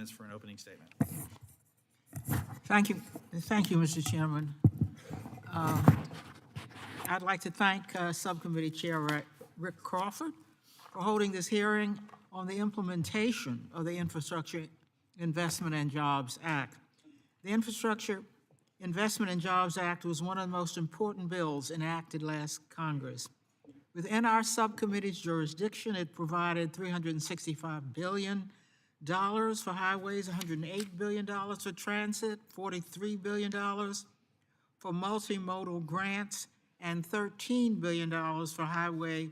minutes for an opening statement. Thank you, Mr. Chairman. I'd like to thank Subcommittee Chair Rick Crawford for holding this hearing on the implementation of the Infrastructure Investment and Jobs Act. The Infrastructure Investment and Jobs Act was one of the most important bills enacted last Congress. Within our subcommittee's jurisdiction, it provided $365 billion for highways, $108 billion for transit, $43 billion for multimodal grants, and $13 billion for highway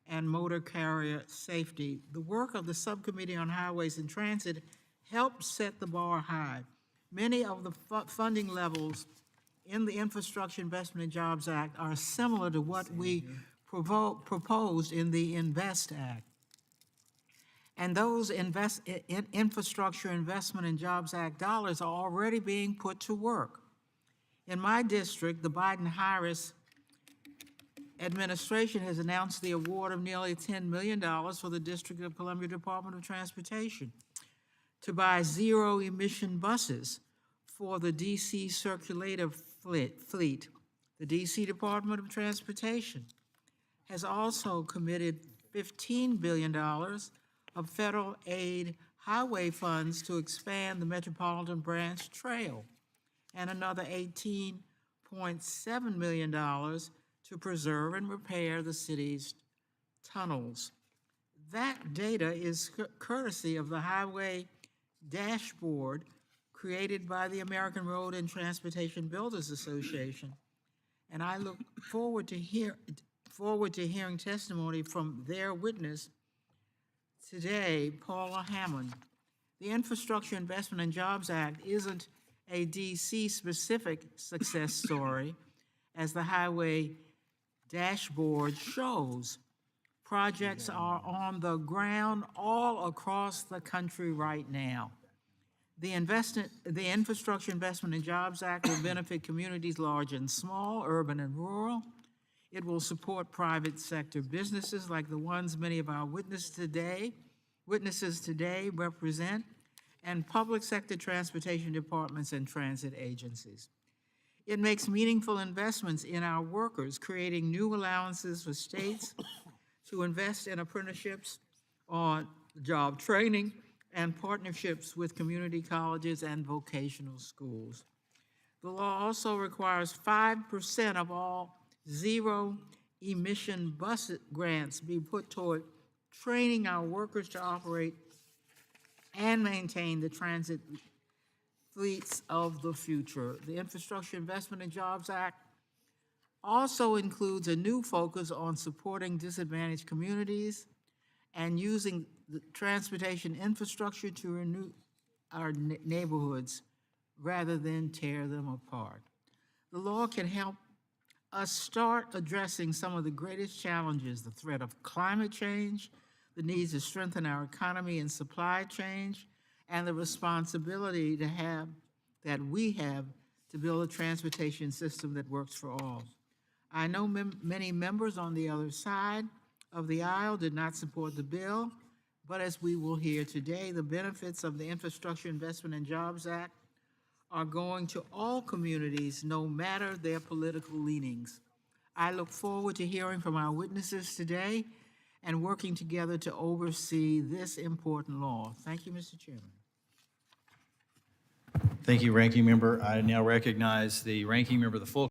and motor carrier safety. The work of the Subcommittee on Highways and Transit helped set the bar high. Many of the funding levels in the Infrastructure Investment and Jobs Act are similar to what we proposed in the INVEST Act. And those Infrastructure Investment and Jobs Act dollars are already being put to work. In my district, the Biden-Harris administration has announced the award of nearly $10 million for the District of Columbia Department of Transportation to buy zero-emission buses for the DC circulator fleet. The DC Department of Transportation has also committed $15 billion of federal aid highway funds to expand the Metropolitan Branch Trail, and another $18.7 million to preserve and repair the city's tunnels. That data is courtesy of the Highway Dashboard created by the American Road and Transportation Builders Association, and I look forward to hearing testimony from their witness today, Paula Hammond. The Infrastructure Investment and Jobs Act isn't a DC-specific success story, as the Highway Dashboard shows. Projects are on the ground all across the country right now. The Infrastructure Investment and Jobs Act will benefit communities large and small, urban and rural. It will support private sector businesses like the ones many of our witnesses today represent, and public sector transportation departments and transit agencies. It makes meaningful investments in our workers, creating new allowances for states to invest in apprenticeships, on job training, and partnerships with community colleges and vocational schools. The law also requires 5% of all zero-emission bus grants be put toward training our workers to operate and maintain the transit fleets of the future. The Infrastructure Investment and Jobs Act also includes a new focus on supporting disadvantaged communities and using the transportation infrastructure to renew our neighborhoods rather than tear them apart. The law can help us start addressing some of the greatest challenges: the threat of climate change, the needs to strengthen our economy and supply chain, and the responsibility that we have to build a transportation system that works for all. I know many members on the other side of the aisle did not support the bill, but as we will hear today, the benefits of the Infrastructure Investment and Jobs Act are going to all communities, no matter their political leanings. I look forward to hearing from our witnesses today and working together to oversee this important law. Thank you, Mr. Chairman. Thank you, Ranking Member. I now recognize the Ranking Member of the full